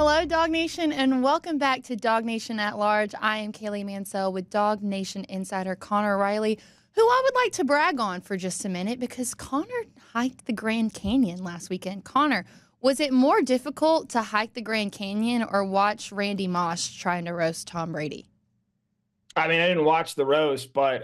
Hello, DawgNation, and welcome back to DawgNation at Large. I am Kaylee Mansell with DawgNation insider Connor Riley, who I would like to brag on for just a minute because Connor hiked the Grand Canyon last weekend. Connor, was it more difficult to hike the Grand Canyon or watch Randy Moss trying to roast Tom Brady? I mean, I didn't watch the roast, but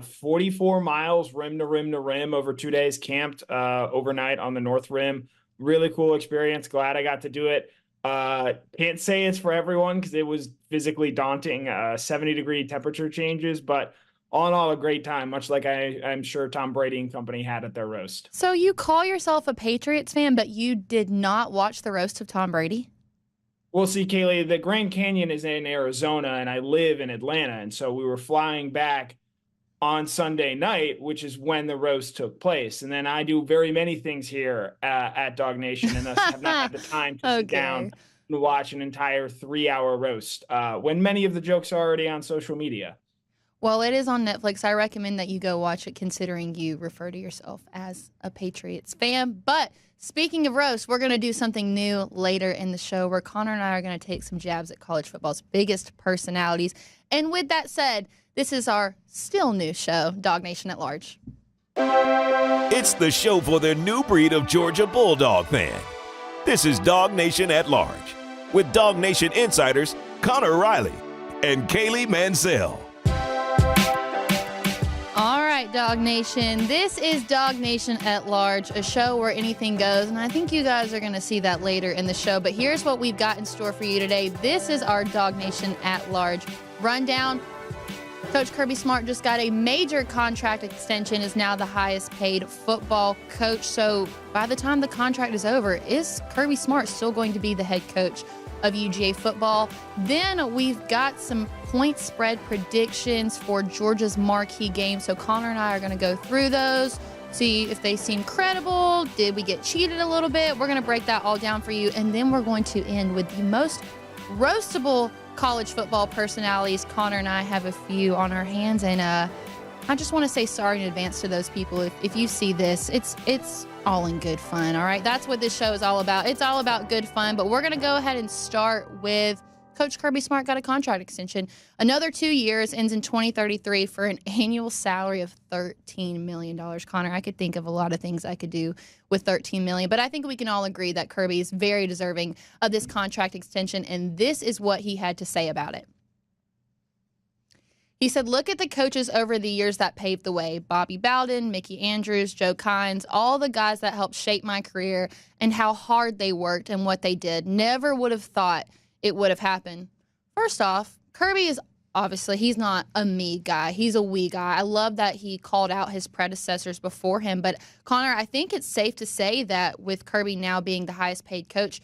44 miles rim to rim to rim over 2 days, camped overnight on the North Rim. Really cool experience. Glad I got to do it. Can't say it's for everyone because it was physically daunting, 70-degree temperature changes, but all in all, a great time, much like I'm sure Tom Brady and company had at their roast. So you call yourself a Patriots fan, but you did not watch the roast of Tom Brady? Well, see, Kaylee, the Grand Canyon is in Arizona, and I live in Atlanta, and so we were flying back on Sunday night, which is when the roast took place. And then I do very many things here at DawgNation, and thus have not had the time to sit down and watch an entire 3-hour roast when many of the jokes are already on social media. Well, it is on Netflix. I recommend that you go watch it, considering you refer to yourself as a Patriots fan. But speaking of roast, we're going to do something new later in the show where Connor and I are going to take some jabs at college football's biggest personalities. And with that said, this is our still new show, DawgNation at Large. It's the show for the new breed of Georgia Bulldog fan. This is DawgNation at Large with DawgNation insiders Connor Riley and Kaylee Mansell. All right, DawgNation. This is DawgNation at Large, a show where anything goes, and I think you guys are going to see that later in the show. But here's what we've got in store for you today. This is our DawgNation at Large rundown. Coach Kirby Smart just got a major contract extension, is now the highest paid football coach. So by the time the contract is over, is Kirby Smart still going to be the head coach of UGA football? Then we've got some point spread predictions for Georgia's marquee game. So Connor and I are going to go through those, see if they seem credible. Did we get cheated a little bit? We're going to break that all down for you. And then we're going to end with the most roastable college football personalities. Connor and I have a few on our hands, and I just want to say sorry in advance to those people. If you see this, it's all in good fun, all right? That's what this show is all about. It's all about good fun, but we're going to go ahead and start with Coach Kirby Smart got a contract extension. Another 2 years, ends in 2033 for an annual salary of $13 million. Connor, I could think of a lot of things I could do with $13 million, but I think we can all agree that Kirby is very deserving of this contract extension, and this is what he had to say about it. He said, look at the coaches over the years that paved the way. Bobby Bowden, Mickey Andrews, Joe Kynes, all the guys that helped shape my career and how hard they worked and what they did. Never would have thought it would have happened. First off, Kirby is obviously, he's not a me guy. He's a we guy. I love that he called out his predecessors before him. But Connor, I think it's safe to say that with Kirby now being the highest paid coach,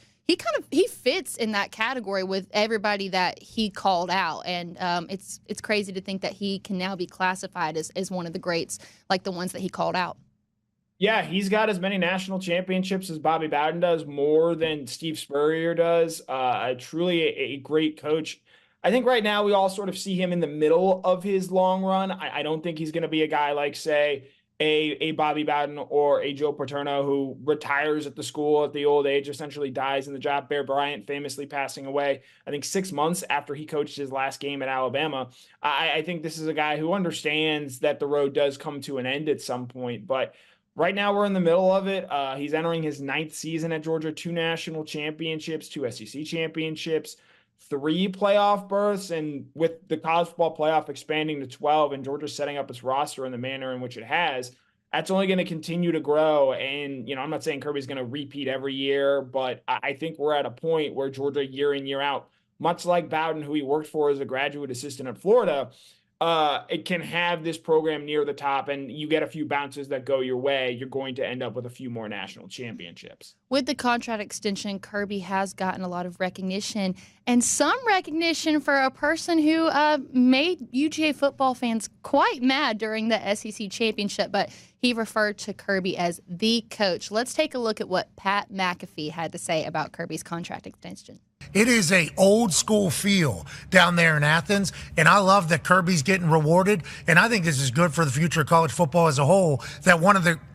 he fits in that category with everybody that he called out. And it's crazy to think that he can now be classified as one of the greats, like the ones that he called out. Yeah, he's got as many national championships as Bobby Bowden does, more than Steve Spurrier does. Truly a great coach. I think right now we all sort of see him in the middle of his long run. I don't think he's going to be a guy like, say, a Bobby Bowden or a Joe Paterno who retires at the school at the old age, essentially dies in the job. Bear Bryant famously passing away, I think 6 months after he coached his last game at Alabama. I think this is a guy who understands that the road does come to an end at some point, but right now we're in the middle of it. He's entering his 9th season at Georgia, 2 national championships, 2 SEC championships, 3 playoff berths, and with the college football playoff expanding to 12 and Georgia setting up its roster in the manner in which it has, that's only going to continue to grow. And, I'm not saying Kirby's going to repeat every year, but I think we're at a point where Georgia, year in, year out, much like Bowden, who he worked for as a graduate assistant at Florida, it can have this program near the top, and you get a few bounces that go your way, you're going to end up with a few more national championships. With the contract extension, Kirby has gotten a lot of recognition, and some recognition for a person who made UGA football fans quite mad during the SEC championship, but he referred to Kirby as the coach. Let's take a look at what Pat McAfee had to say about Kirby's contract extension. It is a old school feel down there in Athens, and I love that Kirby's getting rewarded, and I think this is good for the future of college football as a whole, that one of the –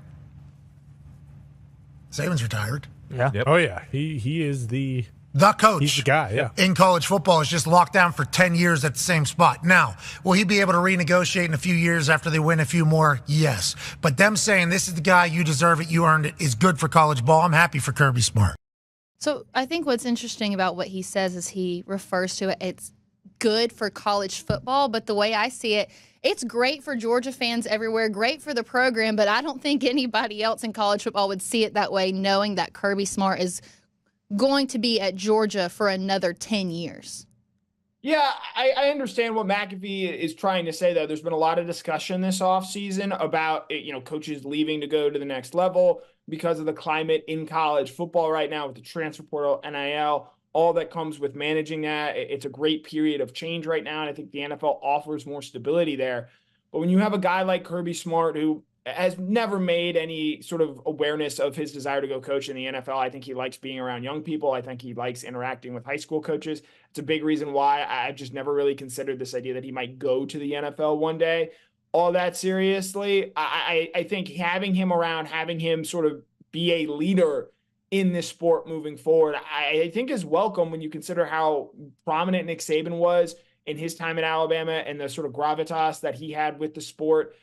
Saban's retired. Yeah. Yep. Oh, yeah. He is the The coach. He's the guy, yeah. In college football is just locked down for 10 years at the same spot. Now, will he be able to renegotiate in a few years after they win a few more? Yes. But them saying this is the guy, you deserve it, you earned it, is good for college ball. I'm happy for Kirby Smart. So I think what's interesting about what he says is he refers to it, it's good for college football, but the way I see it, it's great for Georgia fans everywhere, great for the program, but I don't think anybody else in college football would see it that way, knowing that Kirby Smart is going to be at Georgia for another 10 years. Yeah, I understand what McAfee is trying to say, though. There's been a lot of discussion this offseason about, coaches leaving to go to the next level because of the climate in college football right now with the transfer portal, NIL, all that comes with managing that. It's a great period of change right now, and I think the NFL offers more stability there. But when you have a guy like Kirby Smart who has never made any sort of awareness of his desire to go coach in the NFL. I think he likes being around young people. I think he likes interacting with high school coaches. It's a big reason why I've just never really considered this idea that he might go to the NFL one day. All that seriously, I think having him around, having him sort of be a leader in this sport moving forward, I think is welcome when you consider how prominent Nick Saban was in his time at Alabama and the sort of gravitas that he had with the sport.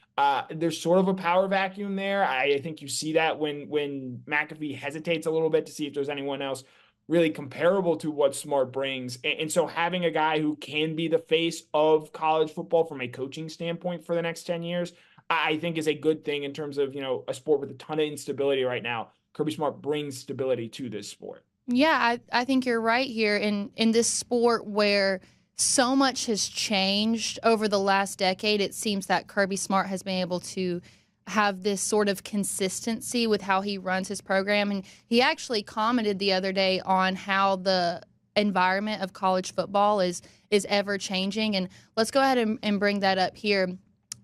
There's sort of a power vacuum there. I think you see that when McAfee hesitates a little bit to see if there's anyone else really comparable to what Smart brings. And so having a guy who can be the face of college football from a coaching standpoint for the next 10 years, I think is a good thing in terms of, a sport with a ton of instability right now. Kirby Smart brings stability to this sport. Yeah, I think you're right here in this sport where so much has changed over the last decade. It seems that Kirby Smart has been able to have this sort of consistency with how he runs his program. And he actually commented the other day on how the environment of college football is ever changing. And let's go ahead and bring that up here.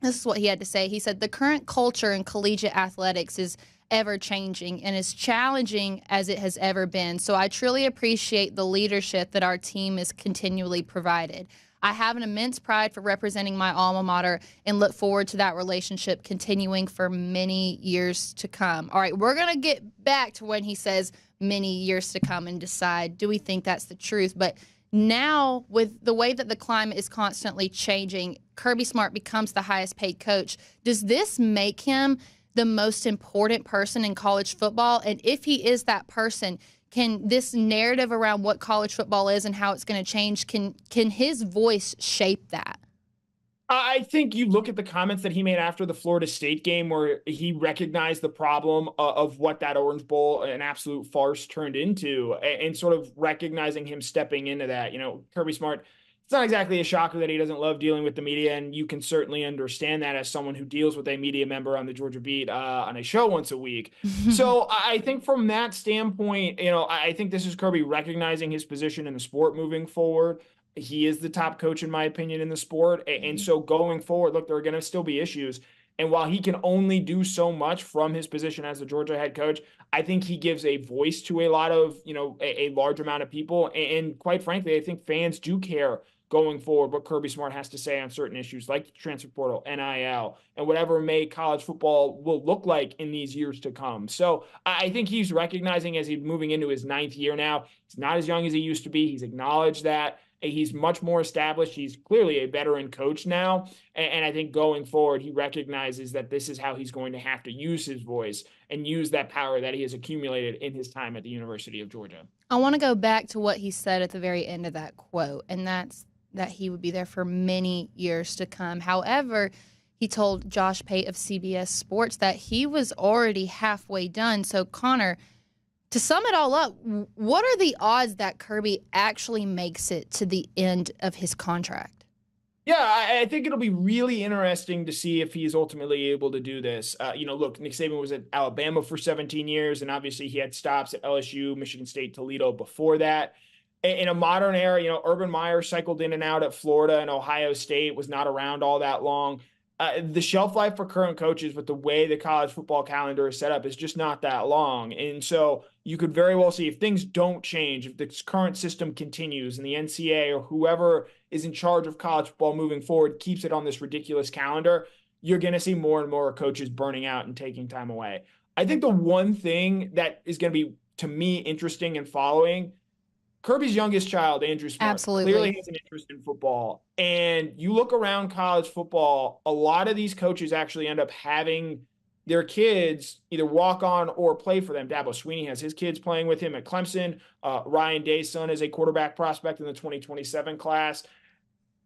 This is what he had to say. He said, the current culture in collegiate athletics is ever changing and as challenging as it has ever been. So I truly appreciate the leadership that our team has continually provided. I have an immense pride for representing my alma mater and look forward to that relationship continuing for many years to come. All right, we're going to get back to when he says many years to come and decide, do we think that's the truth? But now, with the way that the climate is constantly changing, Kirby Smart becomes the highest paid coach. Does this make him the most important person in college football? And if he is that person, can this narrative around what college football is and how it's going to change, can his voice shape that? I think you look at the comments that he made after the Florida State game where he recognized the problem of what that Orange Bowl, an absolute farce, turned into, and sort of recognizing him stepping into that. Kirby Smart, it's not exactly a shocker that he doesn't love dealing with the media, and you can certainly understand that as someone who deals with a media member on the Georgia Beat on a show once a week. So I think from that standpoint, I think this is Kirby recognizing his position in the sport moving forward. He is the top coach, in my opinion, in the sport. And so going forward, look, there are going to still be issues. And while he can only do so much from his position as the Georgia head coach, I think he gives a voice to a lot of, a large amount of people. And quite frankly, I think fans do care going forward what Kirby Smart has to say on certain issues like the transfer portal, NIL, and whatever college football will look like in these years to come. So I think he's recognizing as he's moving into his 9th year now, he's not as young as he used to be. He's acknowledged that. He's much more established. He's clearly a veteran coach now. And I think going forward, he recognizes that this is how he's going to have to use his voice and use that power that he has accumulated in his time at the University of Georgia. I want to go back to what he said at the very end of that quote, and that's that he would be there for many years to come. However, he told Josh Pate of CBS Sports that he was already halfway done. So, Connor, to sum it all up, what are the odds that Kirby actually makes it to the end of his contract? Yeah, I think it'll be really interesting to see if he's ultimately able to do this. Look, Nick Saban was at Alabama for 17 years, and obviously he had stops at LSU, Michigan State, Toledo before that. In a modern era, Urban Meyer cycled in and out at Florida and Ohio State, was not around all that long. The shelf life for current coaches with the way the college football calendar is set up is just not that long. And so you could very well see if things don't change, if this current system continues and the NCAA or whoever is in charge of college football moving forward keeps it on this ridiculous calendar, you're going to see more and more coaches burning out and taking time away. I think the one thing that is going to be, to me, interesting and following, Kirby's youngest child, Andrew Smart, Absolutely. clearly has an interest in football. And you look around college football, a lot of these coaches actually end up having their kids either walk on or play for them. Dabo Swinney has his kids playing with him at Clemson. Ryan Day's son is a quarterback prospect in the 2027 class.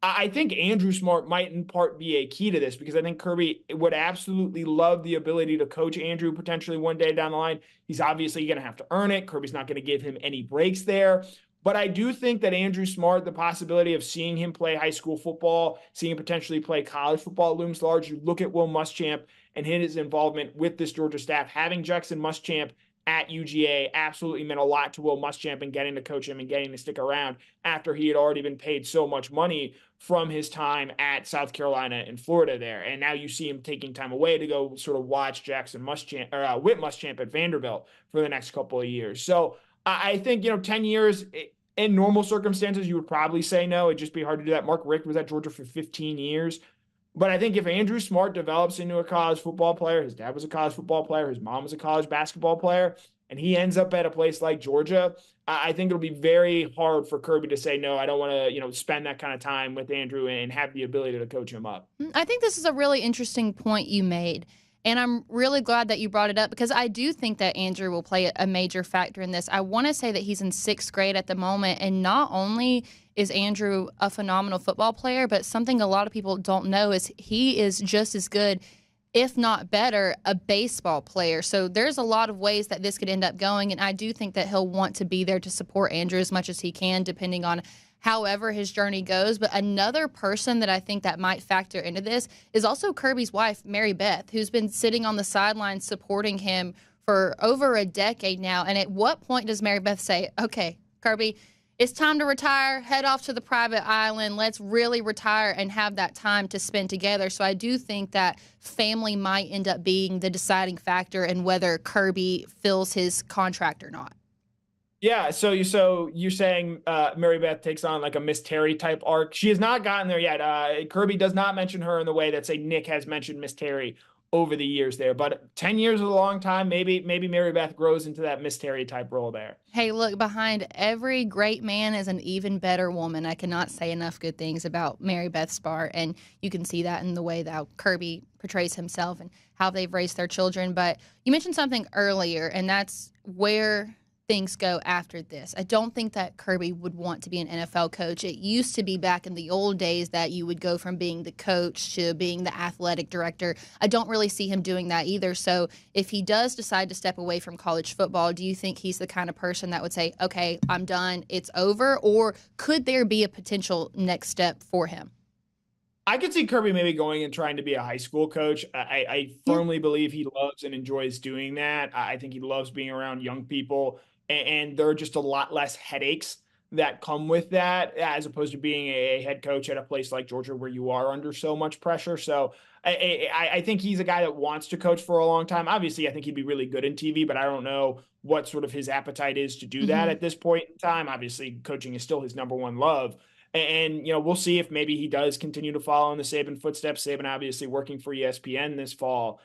I think Andrew Smart might in part be a key to this, because I think Kirby would absolutely love the ability to coach Andrew potentially one day down the line. He's obviously going to have to earn it. Kirby's not going to give him any breaks there. But I do think that Andrew Smart, the possibility of seeing him play high school football, seeing him potentially play college football looms large. You look at Will Muschamp and his involvement with this Georgia staff. Having Jackson Muschamp at UGA absolutely meant a lot to Will Muschamp and getting to coach him and getting to stick around after he had already been paid so much money from his time at South Carolina and Florida there. And now you see him taking time away to go sort of watch Jackson Muschamp or Whit Muschamp at Vanderbilt for the next couple of years. So I think, 10 years in normal circumstances, you would probably say no. It'd just be hard to do that. Mark Richt was at Georgia for 15 years. But I think if Andrew Smart develops into a college football player, his dad was a college football player, his mom was a college basketball player, and he ends up at a place like Georgia, I think it'll be very hard for Kirby to say, no, I don't want to, spend that kind of time with Andrew and have the ability to coach him up. I think this is a really interesting point you made. And I'm really glad that you brought it up, because I do think that Andrew will play a major factor in this. I want to say that he's in 6th grade at the moment, and not only is Andrew a phenomenal football player, but something a lot of people don't know is he is just as good, if not better, a baseball player. So there's a lot of ways that this could end up going, and I do think that he'll want to be there to support Andrew as much as he can, depending on however his journey goes. But another person that I think that might factor into this is also Kirby's wife, Mary Beth, who's been sitting on the sidelines supporting him for over a decade now. And at what point does Mary Beth say, okay, Kirby, it's time to retire, head off to the private island, let's really retire and have that time to spend together? So I do think that family might end up being the deciding factor in whether Kirby fills his contract or not. Yeah, so you're saying Mary Beth takes on like a Miss Terry type arc. She has not gotten there yet. Kirby does not mention her in the way that, say, Nick has mentioned Miss Terry over the years there. But 10 years is a long time. Maybe Mary Beth grows into that Miss Terry type role there. Hey, look, behind every great man is an even better woman. I cannot say enough good things about Mary Beth Spart, and you can see that in the way that Kirby portrays himself and how they've raised their children. But you mentioned something earlier, and that's where things go after this. I don't think that Kirby would want to be an NFL coach. It used to be back in the old days that you would go from being the coach to being the athletic director. I don't really see him doing that either. So if he does decide to step away from college football, do you think he's the kind of person that would say, okay, I'm done, it's over? Or could there be a potential next step for him? I could see Kirby maybe going and trying to be a high school coach. I firmly believe he loves and enjoys doing that. I think he loves being around young people, and there are just a lot less headaches that come with that, as opposed to being a head coach at a place like Georgia where you are under so much pressure. So I think he's a guy that wants to coach for a long time. Obviously, I think he'd be really good in TV, but I don't know what sort of his appetite is to do that at this point in time. Obviously, coaching is still his number one love. And, we'll see if maybe he does continue to follow in the Saban footsteps. Saban obviously working for ESPN this fall.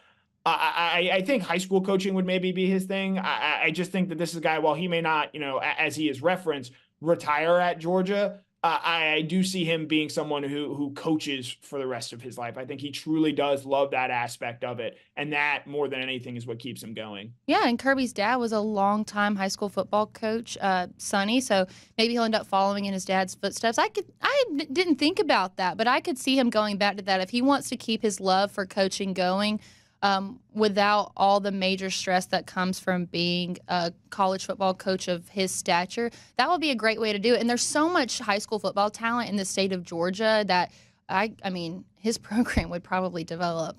I think high school coaching would maybe be his thing. I just think that this is a guy, while he may not, as he is referenced, retire at Georgia, I do see him being someone who coaches for the rest of his life. I think he truly does love that aspect of it. And that, more than anything, is what keeps him going. Yeah, and Kirby's dad was a longtime high school football coach, Sonny, so maybe he'll end up following in his dad's footsteps. I didn't think about that, but I could see him going back to that. If he wants to keep his love for coaching going, without all the major stress that comes from being a college football coach of his stature, that would be a great way to do it. And there's so much high school football talent in the state of Georgia that, I mean, his program would probably develop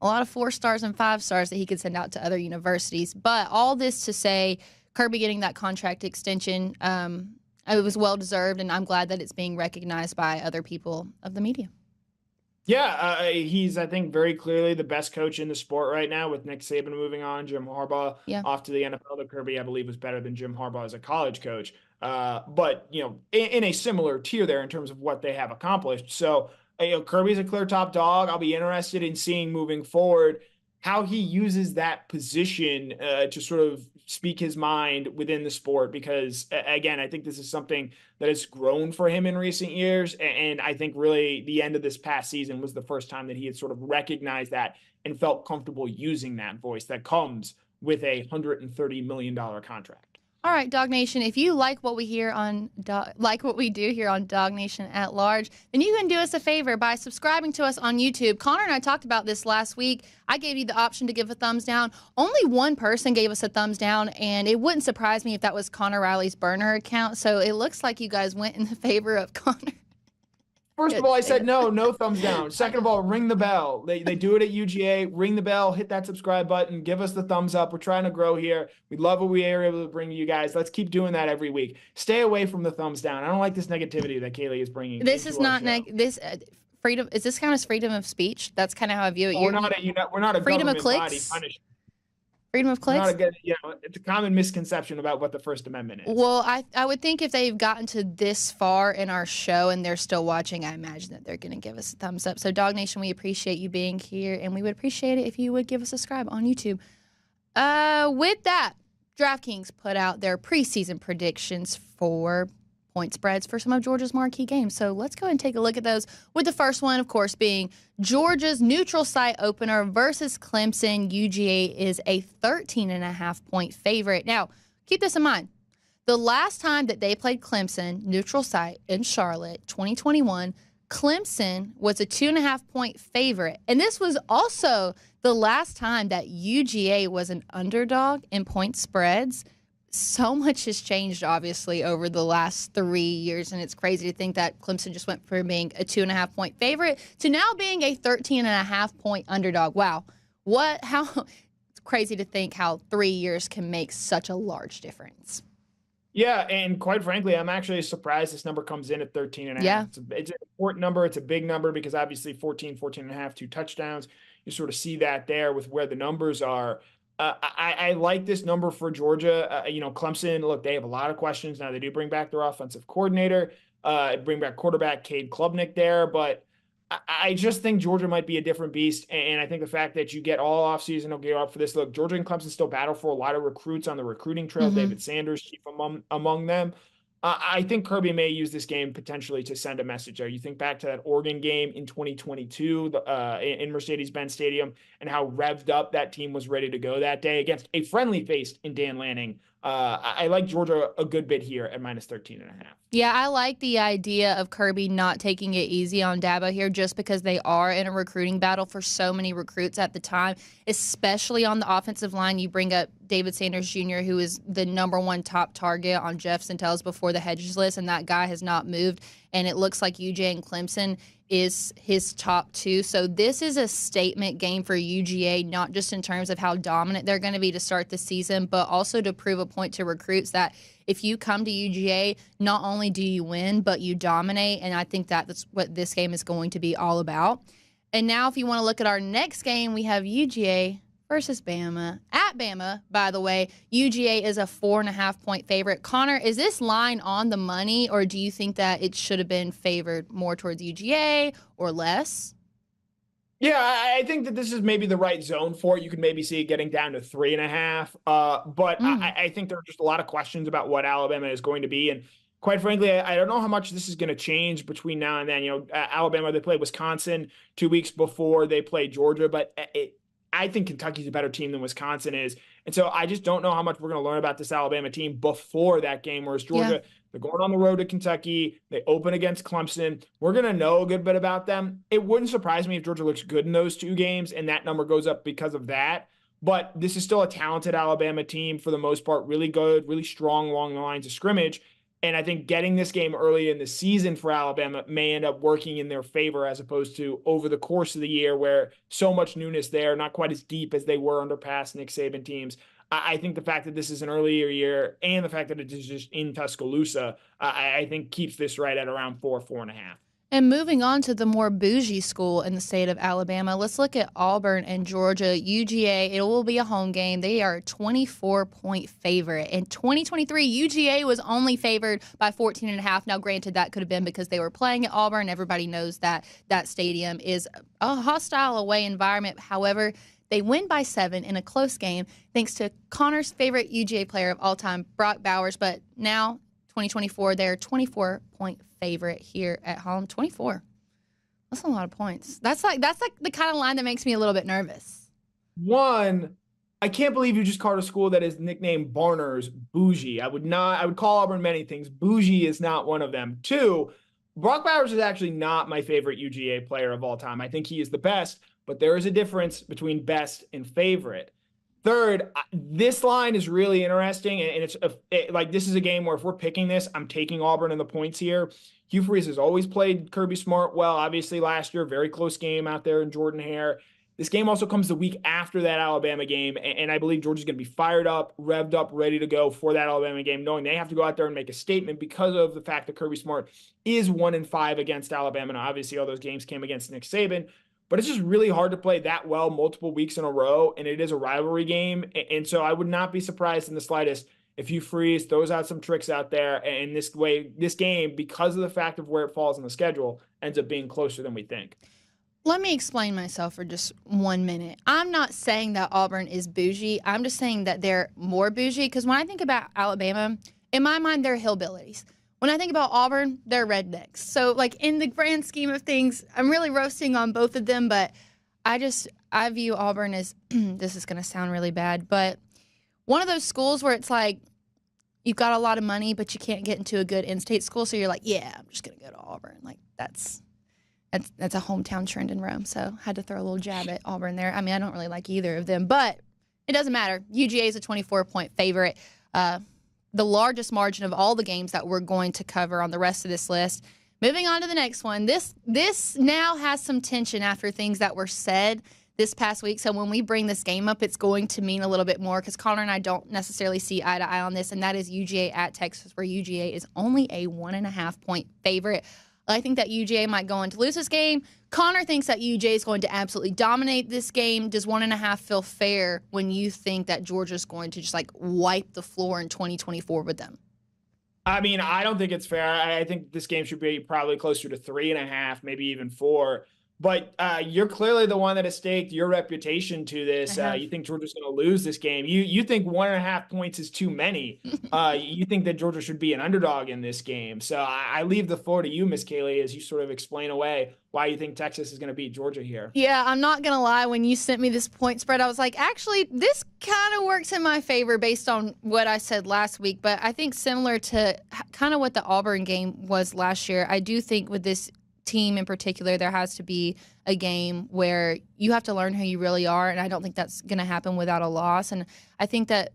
a lot of 4 stars and 5 stars that he could send out to other universities. But all this to say, Kirby getting that contract extension, it was well-deserved, and I'm glad that it's being recognized by other people of the media. Yeah, he's, I think, very clearly the best coach in the sport right now, with Nick Saban moving on, Jim Harbaugh off to the NFL. The Kirby, I believe, was better than Jim Harbaugh as a college coach. But, in a similar tier there in terms of what they have accomplished. So, Kirby's a clear top dog. I'll be interested in seeing moving forward how he uses that position to sort of speak his mind within the sport. Because again, I think this is something that has grown for him in recent years. And I think really the end of this past season was the first time that he had sort of recognized that and felt comfortable using that voice that comes with a $130 million contract. All right, DawgNation, if you like what we hear on what we do here on DawgNation at Large, then you can do us a favor by subscribing to us on YouTube. Connor and I talked about this last week. I gave you the option to give a thumbs down. Only one person gave us a thumbs down, and it wouldn't surprise me if that was Connor Riley's burner account. So it looks like you guys went in the favor of Connor. First of all, I said no thumbs down. Second of all, ring the bell. They do it at UGA. Ring the bell, hit that subscribe button, give us the thumbs up. We're trying to grow here. We love what we are able to bring to you guys. Let's keep doing that every week. Stay away from the thumbs down. I don't like this negativity that Kaylee is bringing. This is not freedom. Is this count as freedom of speech? That's kind of how I view it. We're not a freedom of government clicks. body. Freedom of clicks? It's a common misconception about what the First Amendment is. Well, I would think if they've gotten to this far in our show and they're still watching, I imagine that they're going to give us a thumbs up. So, DawgNation, we appreciate you being here, and we would appreciate it if you would give us a subscribe on YouTube. With that, DraftKings put out their preseason predictions for point spreads for some of Georgia's marquee games. So let's go ahead and take a look at those, with the first one, of course, being Georgia's neutral site opener versus Clemson. UGA is a 13.5-point favorite. Now, keep this in mind. The last time that they played Clemson, neutral site in Charlotte, 2021, Clemson was a 2.5-point favorite. And this was also the last time that UGA was an underdog in point spreads. So much has changed, obviously, over the last 3 years, and it's crazy to think that Clemson just went from being a 2.5-point favorite to now being a 13.5-point underdog. Wow. It's crazy to think how 3 years can make such a large difference. Yeah, and quite frankly, I'm actually surprised this number comes in at 13.5. Yeah. It's an important number. It's a big number because obviously 14.5, 2 touchdowns. You sort of see that there with where the numbers are. I like this number for Georgia. Clemson, look, they have a lot of questions. Now they do bring back their offensive coordinator, bring back quarterback Cade Klubnik there, but I just think Georgia might be a different beast. And I think the fact that you get all offseason will gear up for this. Look, Georgia and Clemson still battle for a lot of recruits on the recruiting trail. Mm-hmm. David Sanders, chief among them. I think Kirby may use this game potentially to send a message there. You think back to that Oregon game in 2022 in Mercedes-Benz Stadium and how revved up that team was ready to go that day against a friendly face in Dan Lanning. I like Georgia a good bit here at minus 13.5. Yeah, I like the idea of Kirby not taking it easy on Dabo here just because they are in a recruiting battle for so many recruits at the time, especially on the offensive line. You bring up David Sanders Jr., who is the #1 top target on Jeff Santel's before the hedges list, and that guy has not moved. And it looks like UGA and Clemson is his top 2. So this is a statement game for UGA, not just in terms of how dominant they're going to be to start the season, but also to prove a point to recruits that if you come to UGA, not only do you win, but you dominate. And I think that's what this game is going to be all about. And now if you want to look at our next game, we have UGA versus Bama. At Bama, by the way, UGA is a 4.5-point favorite. Connor, is this line on the money, or do you think that it should have been favored more towards UGA or less? Yeah, I think that this is maybe the right zone for it. You can maybe see it getting down to 3.5. But I think there are just a lot of questions about what Alabama is going to be. And quite frankly, I don't know how much this is going to change between now and then. Alabama, they played Wisconsin 2 weeks before they played Georgia, but I think Kentucky's a better team than Wisconsin is. And so I just don't know how much we're going to learn about this Alabama team before that game, whereas Georgia, they're going on the road to Kentucky. They open against Clemson. We're going to know a good bit about them. It wouldn't surprise me if Georgia looks good in those 2 games and that number goes up because of that. But this is still a talented Alabama team for the most part, really good, really strong along the lines of scrimmage. And I think getting this game early in the season for Alabama may end up working in their favor as opposed to over the course of the year where so much newness there, not quite as deep as they were under past Nick Saban teams. I think the fact that this is an earlier year and the fact that it is just in Tuscaloosa, I think keeps this right at around 4.5. And moving on to the more bougie school in the state of Alabama, let's look at Auburn and Georgia. UGA, it will be a home game. They are a 24-point favorite. In 2023, UGA was only favored by 14.5. Now, granted, that could have been because they were playing at Auburn. Everybody knows that that stadium is a hostile away environment. However, They win by 7 in a close game thanks to Connor's favorite UGA player of all time, Brock Bowers. But now, 2024, they're 24-point favorite here at home. 24. That's a lot of points. That's like the kind of line that makes me a little bit nervous. One, I can't believe you just called a school that is nicknamed Barners bougie. I would call Auburn many things. Bougie is not one of them. Two, Brock Bowers is actually not my favorite UGA player of all time. I think he is the best, but there is a difference between best and favorite. Third, this line is really interesting, and this is a game where if we're picking this, I'm taking Auburn in the points here. Hugh Freeze has always played Kirby Smart well. Obviously, last year, very close game out there in Jordan-Hare. This game also comes the week after that Alabama game, and I believe Georgia's going to be fired up, revved up, ready to go for that Alabama game, knowing they have to go out there and make a statement because of the fact that Kirby Smart is 1-5 against Alabama. And obviously, all those games came against Nick Saban. But it's just really hard to play that well multiple weeks in a row, and it is a rivalry game. And so I would not be surprised in the slightest if Hugh Freeze throws out some tricks out there, and this game, because of the fact of where it falls on the schedule, ends up being closer than we think. Let me explain myself for just 1 minute. I'm not saying that Auburn is bougie. I'm just saying that they're more bougie because when I think about Alabama, in my mind, they're hillbillies. When I think about Auburn, they're rednecks. So, like, in the grand scheme of things, I'm really roasting on both of them, but I view Auburn as, this is going to sound really bad, but one of those schools where it's like you've got a lot of money, but you can't get into a good in-state school, so you're like, yeah, I'm just going to go to Auburn. Like, that's a hometown trend in Rome, so I had to throw a little jab at Auburn there. I mean, I don't really like either of them, but it doesn't matter. UGA is a 24-point favorite. The largest margin of all the games that we're going to cover on the rest of this list. Moving on to the next one. This now has some tension after things that were said this past week. So when we bring this game up, it's going to mean a little bit more because Connor and I don't necessarily see eye to eye on this, and that is UGA at Texas, where UGA is only a 1.5-point favorite. I think that UGA might go on to lose this game. Connor thinks that UGA is going to absolutely dominate this game. Does 1.5 feel fair when you think that Georgia's going to just like wipe the floor in 2024 with them? I mean, I don't think it's fair. I think this game should be probably closer to 3.5, maybe even 4. But you're clearly the one that has staked your reputation to this. You think Georgia's going to lose this game. You think 1.5 points is too many. You think that Georgia should be an underdog in this game. So I leave the floor to you, Miss Kaylee, as you sort of explain away why you think Texas is going to beat Georgia here. Yeah, I'm not going to lie. When you sent me this point spread, I was like, actually, this kind of works in my favor based on what I said last week. But I think similar to kind of what the Auburn game was last year, I do think with this team in particular, there has to be a game where you have to learn who you really are, and I don't think that's going to happen without a loss. And I think that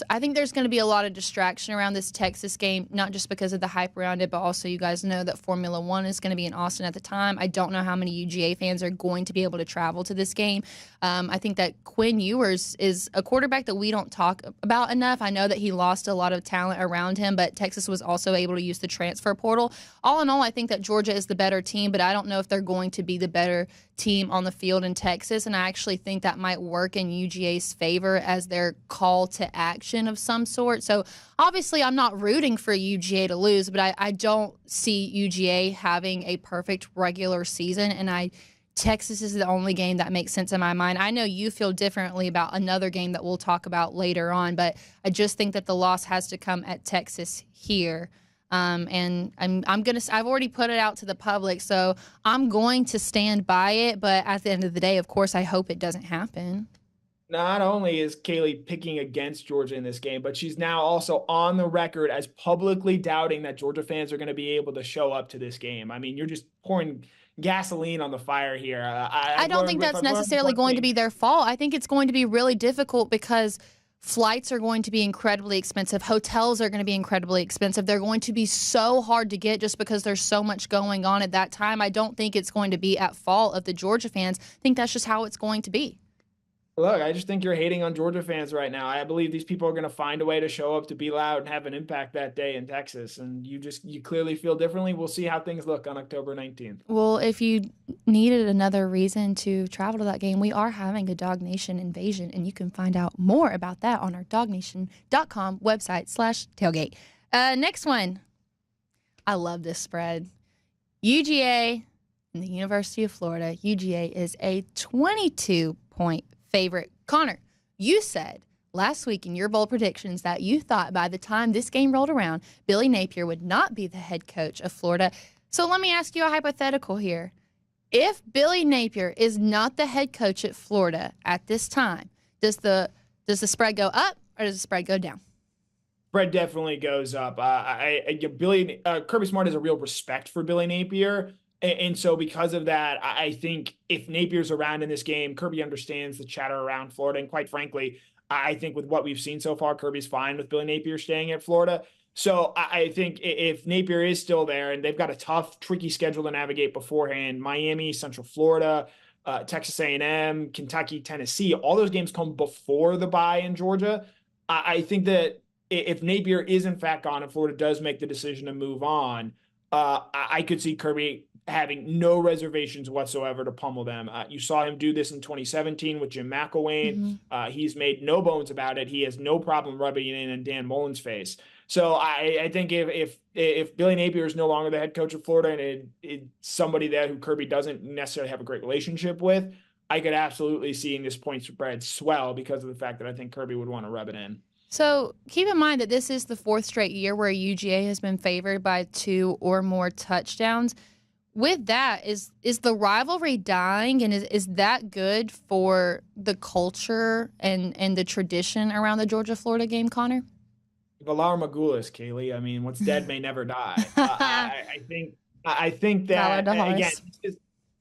I think there's going to be a lot of distraction around this Texas game, not just because of the hype around it, but also you guys know that Formula One is going to be in Austin at the time. I don't know how many UGA fans are going to be able to travel to this game. I think that Quinn Ewers is a quarterback that we don't talk about enough. I know that he lost a lot of talent around him, but Texas was also able to use the transfer portal. All in all, I think that Georgia is the better team, but I don't know if they're going to be the better team on the field in Texas, and I actually think that might work in UGA's favor as their call to action of some sort. So obviously I'm not rooting for UGA to lose, but I don't see UGA having a perfect regular season, and Texas is the only game that makes sense in my mind. I know you feel differently about another game that we'll talk about later on, but I just think that the loss has to come at Texas here. And I've already put it out to the public, so I'm going to stand by it. But at the end of the day, of course, I hope it doesn't happen. Not only is Kaylee picking against Georgia in this game, but she's now also on the record as publicly doubting that Georgia fans are going to be able to show up to this game. I mean, you're just pouring gasoline on the fire here. I don't think that's necessarily going to be their fault. I think it's going to be really difficult because flights are going to be incredibly expensive. Hotels are going to be incredibly expensive. They're going to be so hard to get just because there's so much going on at that time. I don't think it's going to be at fault of the Georgia fans. I think that's just how it's going to be. Look, I just think you're hating on Georgia fans right now. I believe these people are going to find a way to show up, to be loud, and have an impact that day in Texas. And you clearly feel differently. We'll see how things look on October 19th. Well, if you needed another reason to travel to that game, we are having a DawgNation invasion, and you can find out more about that on our DawgNation.com website /tailgate. Next one. I love this spread. UGA and the University of Florida. UGA is a 22-point favorite. Connor, you said last week in your bold predictions that you thought by the time this game rolled around, Billy Napier would not be the head coach of Florida. So let me ask you a hypothetical here. If Billy Napier is not the head coach at Florida at this time, does the spread go up or does the spread go down? Spread definitely goes up. Kirby Smart has a real respect for Billy Napier. And so because of that, I think if Napier's around in this game, Kirby understands the chatter around Florida. And quite frankly, I think with what we've seen so far, Kirby's fine with Billy Napier staying at Florida. So I think if Napier is still there, and they've got a tough, tricky schedule to navigate beforehand, Miami, Central Florida, Texas A&M, Kentucky, Tennessee, all those games come before the bye in Georgia. I think that if Napier is in fact gone and Florida does make the decision to move on, I could see Kirby having no reservations whatsoever to pummel them. You saw him do this in 2017 with Jim McElwain. He's made no bones about it. He has no problem rubbing it in Dan Mullen's face. So I think if Billy Napier is no longer the head coach of Florida and it's somebody there who Kirby doesn't necessarily have a great relationship with, I could absolutely see this point spread swell because of the fact that I think Kirby would want to rub it in. So keep in mind that this is the fourth straight year where UGA has been favored by 2 or more touchdowns. With that, is the rivalry dying, and is that good for the culture and the tradition around the Georgia-Florida game, Connor? Valar Morghulis, Kaylee. I mean, what's dead may never die. I think that again,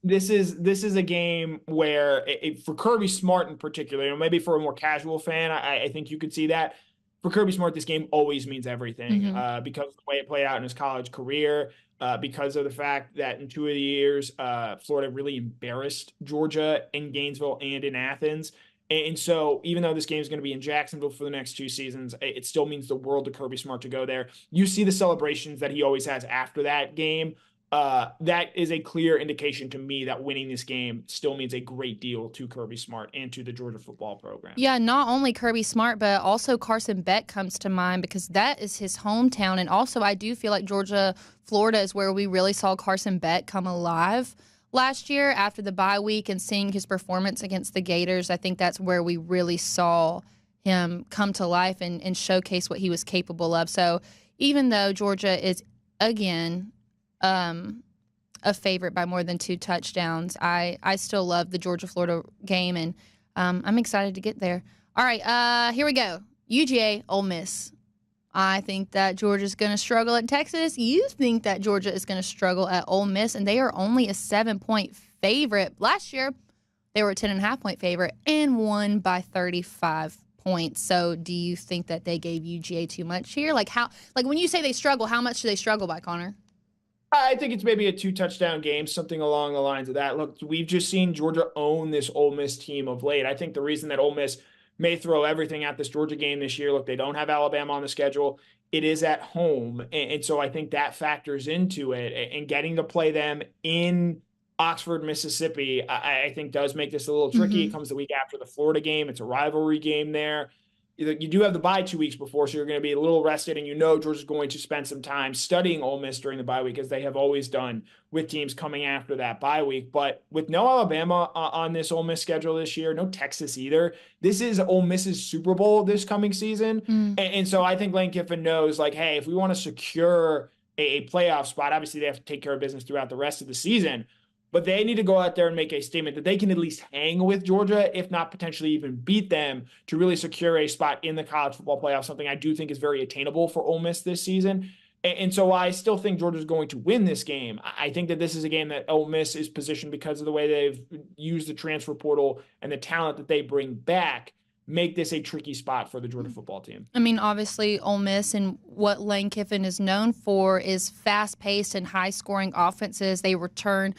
this is a game where for Kirby Smart in particular, maybe for a more casual fan, I think you could see that. For Kirby Smart, this game always means everything because of the way it played out in his college career, because of the fact that in 2 of the years, Florida really embarrassed Georgia in Gainesville and in Athens. And so even though this game is going to be in Jacksonville for the next 2 seasons, it still means the world to Kirby Smart to go there. You see the celebrations that he always has after that game. That is a clear indication to me that winning this game still means a great deal to Kirby Smart and to the Georgia football program. Yeah, not only Kirby Smart, but also Carson Beck comes to mind because that is his hometown. And also I do feel like Georgia, Florida is where we really saw Carson Beck come alive last year after the bye week and seeing his performance against the Gators. I think that's where we really saw him come to life and showcase what he was capable of. So even though Georgia is, again, a favorite by more than 2 touchdowns, I still love the Georgia-Florida game, and I'm excited to get there. All right, here we go. UGA, Ole Miss. I think that Georgia's going to struggle at Texas. You think that Georgia is going to struggle at Ole Miss, and they are only a 7-point favorite. Last year, they were a 10.5-point favorite and won by 35 points. So do you think that they gave UGA too much here? Like when you say they struggle, how much do they struggle by, Connor? I think it's maybe a 2-touchdown game, something along the lines of that. Look, we've just seen Georgia own this Ole Miss team of late. I think the reason that Ole Miss may throw everything at this Georgia game this year, look, they don't have Alabama on the schedule. It is at home. And so I think that factors into it. And getting to play them in Oxford, Mississippi, I think does make this a little tricky. It comes the week after the Florida game. It's a rivalry game there. You do have the bye 2 weeks before, so you're going to be a little rested, and Georgia's going to spend some time studying Ole Miss during the bye week, as they have always done with teams coming after that bye week. But with no Alabama on this Ole Miss schedule this year, no Texas either, this is Ole Miss's Super Bowl this coming season. And so I think Lane Kiffin knows, like, hey, if we want to secure a playoff spot, obviously they have to take care of business throughout the rest of the season. But they need to go out there and make a statement that they can at least hang with Georgia, if not potentially even beat them, to really secure a spot in the college football playoff, something I do think is very attainable for Ole Miss this season. And so I still think Georgia's going to win this game. I think that this is a game that Ole Miss is positioned because of the way they've used the transfer portal and the talent that they bring back, make this a tricky spot for the Georgia football team. I mean, obviously, Ole Miss and what Lane Kiffin is known for is fast-paced and high-scoring offenses. They return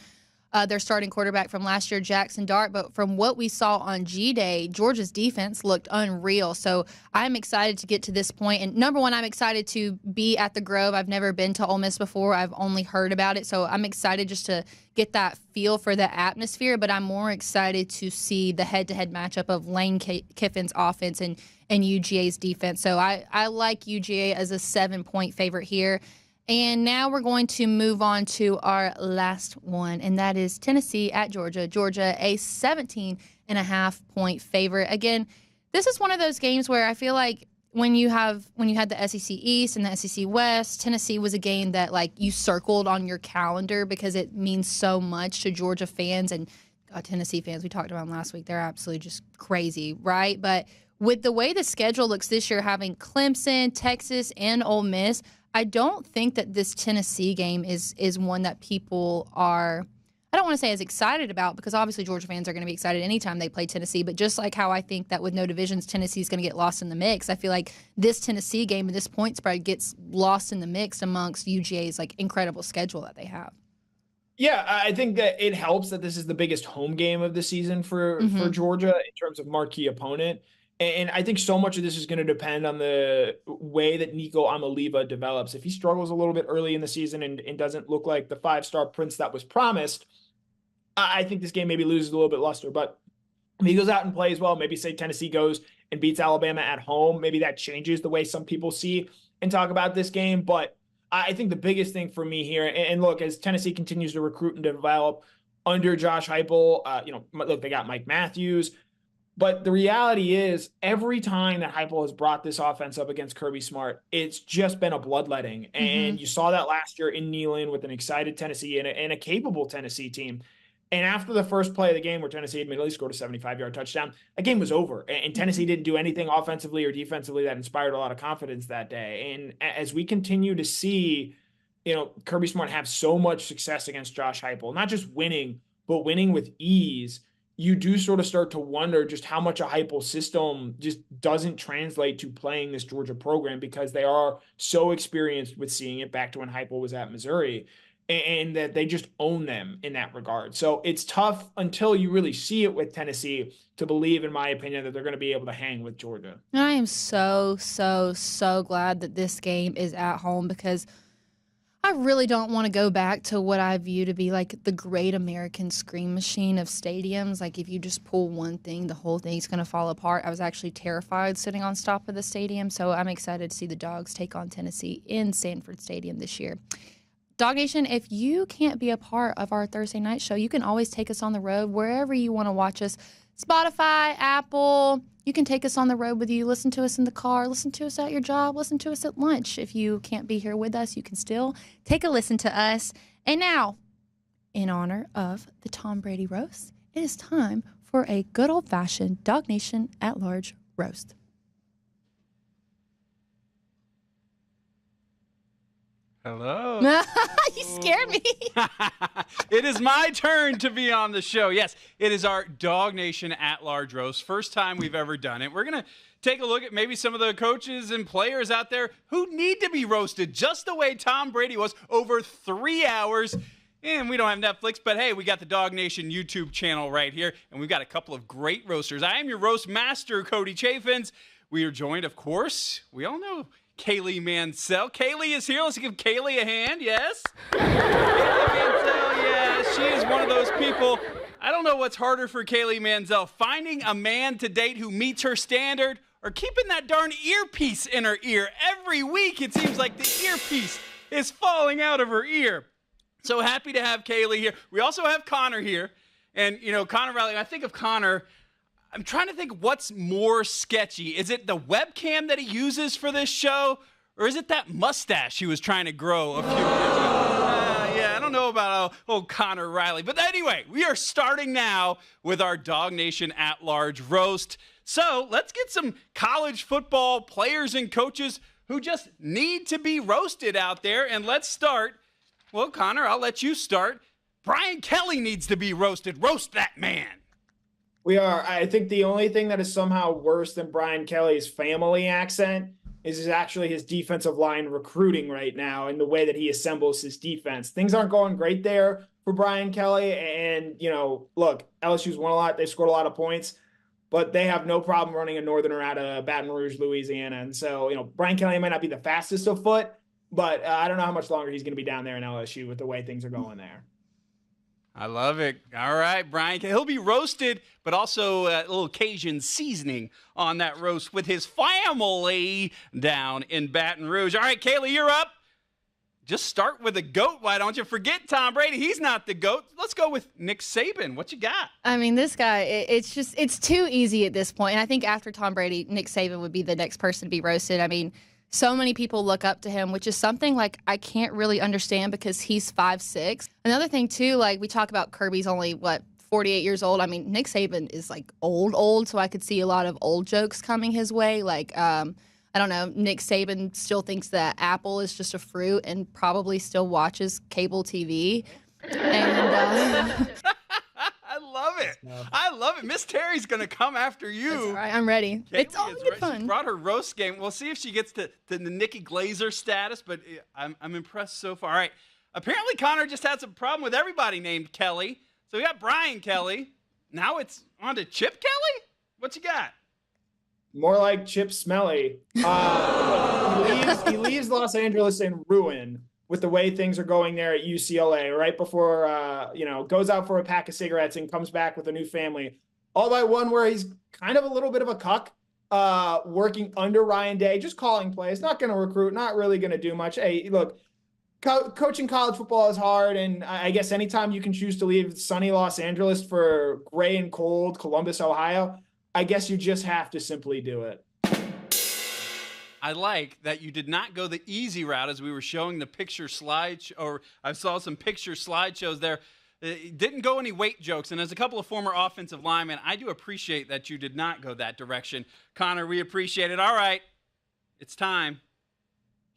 their starting quarterback from last year, Jackson Dart. But from what we saw on G-Day, Georgia's defense looked unreal. So I'm excited to get to this point. And number one, I'm excited to be at the Grove. I've never been to Ole Miss before. I've only heard about it. So I'm excited just to get that feel for the atmosphere. But I'm more excited to see the head-to-head matchup of Lane Kiffin's offense and UGA's defense. So I like UGA as a 7-point favorite here. And now we're going to move on to our last one, and that is Tennessee at Georgia. Georgia, a 17.5-point favorite. Again, this is one of those games where I feel like when you had the SEC East and the SEC West, Tennessee was a game that like you circled on your calendar because it means so much to Georgia fans and Tennessee fans. We talked about them last week. They're absolutely just crazy, right? But with the way the schedule looks this year, having Clemson, Texas, and Ole Miss, I don't think that this Tennessee game is one that people are, I don't want to say as excited about, because obviously Georgia fans are going to be excited anytime they play Tennessee, but just like how I think that with no divisions, Tennessee is going to get lost in the mix, I feel like this Tennessee game and this point spread gets lost in the mix amongst UGA's like incredible schedule that they have. Yeah, I think that it helps that this is the biggest home game of the season for Georgia in terms of marquee opponent. And I think so much of this is going to depend on the way that Nico Amaliva develops. If he struggles a little bit early in the season and doesn't look like the 5-star prince that was promised, I think this game maybe loses a little bit luster. But if he goes out and plays well, maybe say Tennessee goes and beats Alabama at home, maybe that changes the way some people see and talk about this game. But I think the biggest thing for me here, and look, as Tennessee continues to recruit and develop under Josh Heupel, look, they got Mike Matthews. But the reality is, every time that Heupel has brought this offense up against Kirby Smart, it's just been a bloodletting. And you saw that last year in Neyland with an excited Tennessee and a capable Tennessee team. And after the first play of the game where Tennessee admittedly scored a 75-yard touchdown, that game was over. And Tennessee didn't do anything offensively or defensively that inspired a lot of confidence that day. And as we continue to see, Kirby Smart have so much success against Josh Heupel, not just winning, but winning with ease, you do sort of start to wonder just how much a Heupel system just doesn't translate to playing this Georgia program, because they are so experienced with seeing it back to when Heupel was at Missouri, and that they just own them in that regard. So it's tough until you really see it with Tennessee to believe, in my opinion, that they're going to be able to hang with Georgia. I am so, so, so glad that this game is at home, because I really don't want to go back to what I view to be like the great American scream machine of stadiums. Like if you just pull one thing, the whole thing's going to fall apart. I was actually terrified sitting on top of the stadium. So I'm excited to see the Dogs take on Tennessee in Sanford Stadium this year. DawgNation, if you can't be a part of our Thursday night show, you can always take us on the road wherever you want to watch us. Spotify, Apple, you can take us on the road with you. Listen to us in the car. Listen to us at your job. Listen to us at lunch. If you can't be here with us, you can still take a listen to us. And now, in honor of the Tom Brady roast, it is time for a good old-fashioned DawgNation at Large roast. Hello. You scared me. It is my turn to be on the show. Yes, it is our DawgNation at-large roast. First time we've ever done it. We're going to take a look at maybe some of the coaches and players out there who need to be roasted just the way Tom Brady was over 3 hours. And we don't have Netflix, but hey, we got the DawgNation YouTube channel right here, and we've got a couple of great roasters. I am your roast master, Cody Chaffins. We are joined, of course, we all know Kaylee Mansell. Kaylee is here. Let's give Kaylee a hand. Yes. Kaylee Mansell, yeah, she is one of those people. I don't know what's harder for Kaylee Mansell, finding a man to date who meets her standard or keeping that darn earpiece in her ear. Every week it seems like the earpiece is falling out of her ear. So happy to have Kaylee here. We also have Connor here. And, Connor Riley, I think of Connor, I'm trying to think what's more sketchy. Is it the webcam that he uses for this show, or is it that mustache he was trying to grow a few years ago? Yeah, I don't know about old Connor Riley. But anyway, we are starting now with our DawgNation at-large roast. So let's get some college football players and coaches who just need to be roasted out there. And let's start. Well, Connor, I'll let you start. Brian Kelly needs to be roasted. Roast that man. We are. I think the only thing that is somehow worse than Brian Kelly's family accent is actually his defensive line recruiting right now and the way that he assembles his defense. Things aren't going great there for Brian Kelly. And, look, LSU's won a lot. They scored a lot of points, but they have no problem running a northerner out of Baton Rouge, Louisiana. And so, Brian Kelly might not be the fastest of foot, but I don't know how much longer he's going to be down there in LSU with the way things are going there. I love it. All right, Brian. He'll be roasted, but also a little Cajun seasoning on that roast with his family down in Baton Rouge. All right, Kaylee, you're up. just start with a GOAT. Why don't you? Forget Tom Brady. He's not the GOAT. Let's go with Nick Saban. What you got? I mean, this guy, it's too easy at this point. And I think after Tom Brady, Nick Saban would be the next person to be roasted. I mean, so many people look up to him, which is something like I can't really understand because he's 5'6". Another thing too, like we talk about Kirby's only 48 years old. I mean, Nick Saban is like old, so I could see a lot of old jokes coming his way. Like, I don't know, Nick Saban still thinks that Apple is just a fruit and probably still watches cable TV. And I love it. I love it. Miss Terry's going to come after you. That's all right, I'm ready. Kaylee It's all good fun. She brought her roast game. We'll see if she gets to the Nikki Glazer status, but I'm impressed so far. All right. Apparently, Connor just had some problem with everybody named Kelly. So we got Brian Kelly. Now it's on to Chip Kelly? What you got? More like Chip Smelly. He leaves Los Angeles in ruin with the way things are going there at UCLA right before, goes out for a pack of cigarettes and comes back with a new family. All by one where he's kind of a little bit of a cuck, working under Ryan Day, just calling plays, not going to recruit, not really going to do much. Hey, look, coaching college football is hard, and I guess anytime you can choose to leave sunny Los Angeles for gray and cold Columbus, Ohio, I guess you just have to simply do it. I like that you did not go the easy route as we were showing the picture slide, or I saw some picture slideshows there. It didn't go any weight jokes, and as a couple of former offensive linemen, I do appreciate that you did not go that direction. Connor, we appreciate it. All right, it's time.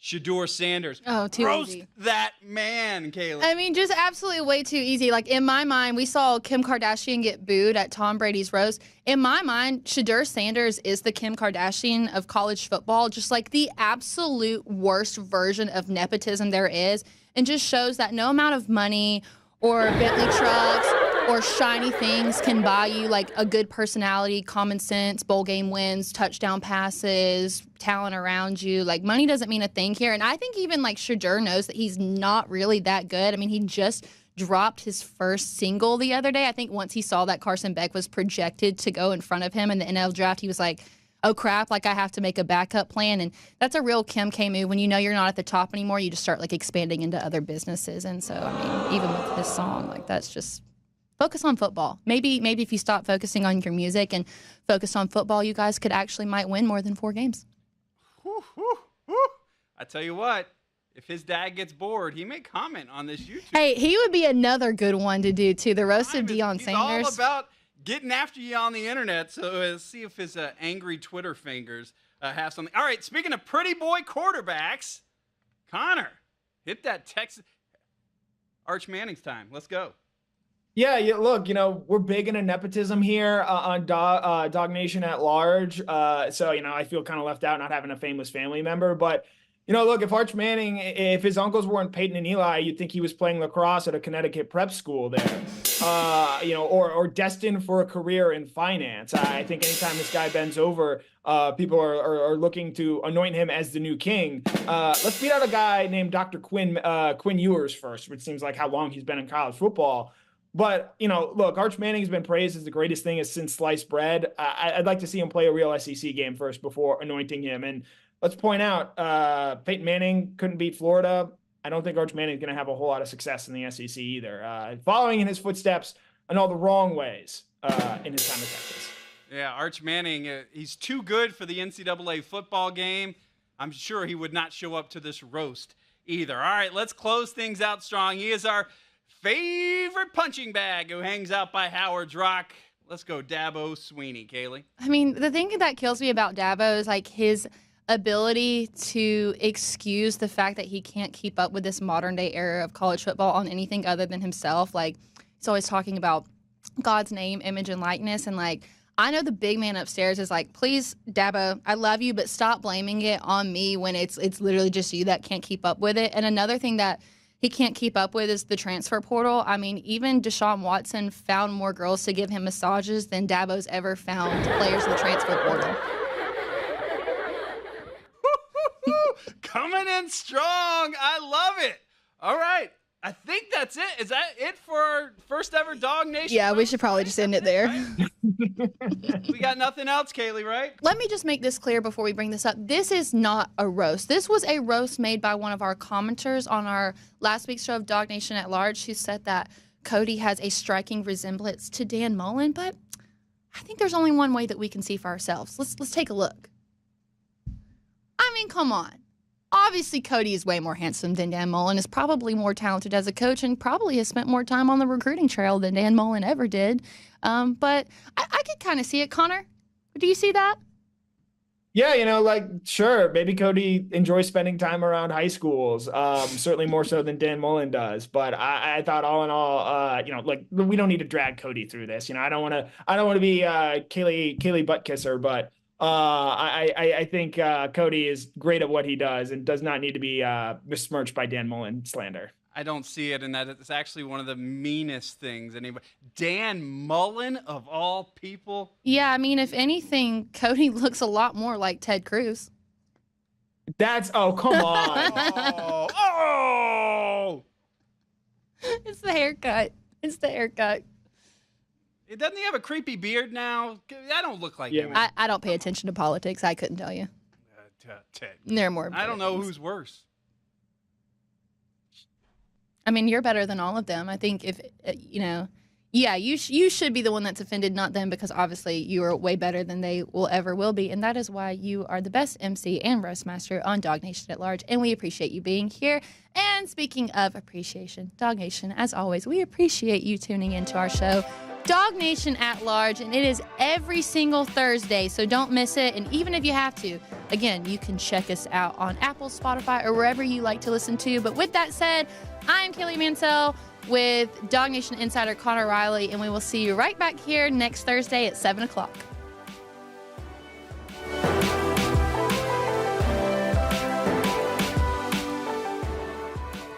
Shedeur Sanders. Oh, too Roast easy. that man, Kaylee. I mean, just absolutely way too easy. Like, in my mind, we saw Kim Kardashian get booed at Tom Brady's roast. In my mind, Shedeur Sanders is the Kim Kardashian of college football, just like the absolute worst version of nepotism there is, and just shows that no amount of money or Bentley trucks or shiny things can buy you like a good personality, common sense, bowl game wins, touchdown passes, talent around you. Like, money doesn't mean a thing here. And I think even like Shedeur knows that he's not really that good. I mean, he just dropped his first single the other day. I think once he saw that Carson Beck was projected to go in front of him in the NL draft, he was like, oh crap, like I have to make a backup plan. And that's a real Kim K move. When you know you're not at the top anymore, you just start like expanding into other businesses. And so, I mean, even with this song, like that's just focus on football. Maybe if you stop focusing on your music and focus on football, you guys could actually might win more than 4 games. Whew, whew, whew. I tell you what, if his dad gets bored, he may comment on this YouTube. Hey, he would be another good one to do too. The roast of Deion He's Sanders. all about getting after you on the internet. So let's see if his angry Twitter fingers have something. All right, speaking of pretty boy quarterbacks, Connor, hit that Texas. Arch Manning's time. Let's go. Yeah, look, we're big into nepotism here on DawgNation at large. So, I feel kind of left out not having a famous family member. But, look, if Arch Manning, if his uncles weren't Peyton and Eli, you'd think he was playing lacrosse at a Connecticut prep school there, or destined for a career in finance. I think anytime this guy bends over, people are looking to anoint him as the new king. Let's beat out a guy named Dr. Quinn Ewers first, which seems like how long he's been in college football. But, look, Arch Manning's been praised as the greatest thing since sliced bread. I'd like to see him play a real SEC game first before anointing him. And let's point out, Peyton Manning couldn't beat Florida. I don't think Arch Manning's going to have a whole lot of success in the SEC either. Following in his footsteps in all the wrong ways in his time at Texas. Yeah, Arch Manning, he's too good for the NCAA football game. I'm sure he would not show up to this roast either. All right, let's close things out strong. He is our favorite punching bag who hangs out by Howard's Rock. Let's go Dabo Sweeney, Kaylee. I mean, the thing that kills me about Dabo is like his ability to excuse the fact that he can't keep up with this modern day era of college football on anything other than himself. Like, he's always talking about God's name, image, and likeness. And like, I know the big man upstairs is like, please, Dabo, I love you, but stop blaming it on me when it's literally just you that can't keep up with it. And another thing that he can't keep up with is the transfer portal. I mean, even Deshaun Watson found more girls to give him massages than Dabo's ever found players in the transfer portal. Coming in strong. I love it. All right. I think that's it. Is that it for our first ever Dog Nation? Yeah, we should probably just end it there. We got nothing else, Kaylee, right? Let me just make this clear before we bring this up. This is not a roast. This was a roast made by one of our commenters on our last week's show of Dog Nation at Large, who said that Cody has a striking resemblance to Dan Mullen, but I think there's only one way that we can see for ourselves. Let's take a look. I mean, come on. Obviously, Cody is way more handsome than Dan Mullen, is probably more talented as a coach, and probably has spent more time on the recruiting trail than Dan Mullen ever did. But I could kind of see it. Connor, do you see that? Yeah, sure, maybe Cody enjoys spending time around high schools, certainly more so than Dan Mullen does. But I thought all in all, we don't need to drag Cody through this. I don't want to be Kaylee butt kisser, but I think Cody is great at what he does and does not need to be besmirched by Dan Mullen slander. I don't see it, and that it's actually one of the meanest things anybody. Dan Mullen, of all people. Yeah, I mean, if anything, Cody looks a lot more like Ted Cruz. Oh, come on. Oh! It's the haircut. Doesn't he have a creepy beard now? I don't look like him. I don't pay attention to politics. I couldn't tell you. They're more. I don't know who's worse. I mean, you're better than all of them. I think if, you should be the one that's offended, not them, because obviously you are way better than they ever will be. And that is why you are the best MC and roast master on Dog Nation at Large. And we appreciate you being here. And speaking of appreciation, Dog Nation, as always, we appreciate you tuning into our show, Dog Nation at Large. And it is every single Thursday, so don't miss it. And even if you have to, again, you can check us out on Apple, Spotify, or wherever you like to listen to. But with that said, I'm Kaylee Mansell with Dog Nation insider Connor Riley, and we will see you right back here next Thursday at 7 o'clock.